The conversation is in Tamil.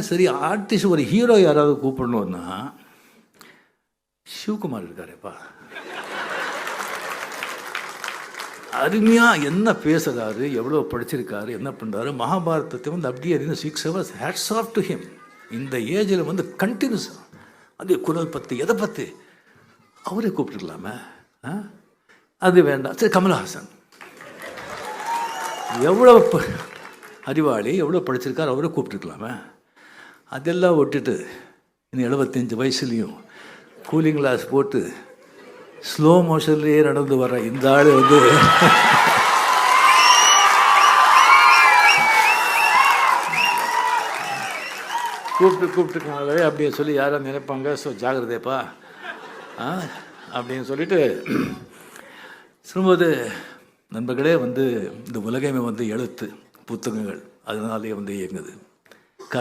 சரி, ஆர்டிஸ்ட் ஒரு ஹீரோ யாராவது கூப்பிடணும்னா சிவகுமார் இருக்காருப்பா, அருமையாக என்ன பேசுகிறாரு, எவ்வளோ படிச்சிருக்காரு, என்ன பண்ணுறாரு, மகாபாரதத்தை வந்து அப்படியே 6 hours hats off to him. இந்த ஏஜில் வந்து கண்டினியூஸாக அதே குரல் பற்றி எதை பற்றி அவரே கூப்பிட்டுருக்கலாமே. அது வேண்டாம். சரி, கமல்ஹாசன் எவ்வளோ அறிவாளி, எவ்வளோ படிச்சிருக்காரு, அவரே கூப்பிட்டுருக்கலாமே. அதெல்லாம் விட்டுட்டு இன்னும் 75 வயசுலேயும் கூலிங் கிளாஸ் போட்டு ஸ்லோ மோஷன்லேயே நடந்து வர இந்த ஆள் வந்து கூப்பிட்டுருக்காங்களே அப்படின்னு சொல்லி யாரும் நினைப்பாங்க. ஸோ ஜாகிரதைப்பா அப்படின்னு சொல்லிட்டு சொல்லும்போது, நண்பர்களே வந்து இந்த உலகமே வந்து எழுத்து புத்தகங்கள் அதனாலே வந்து இயங்குது.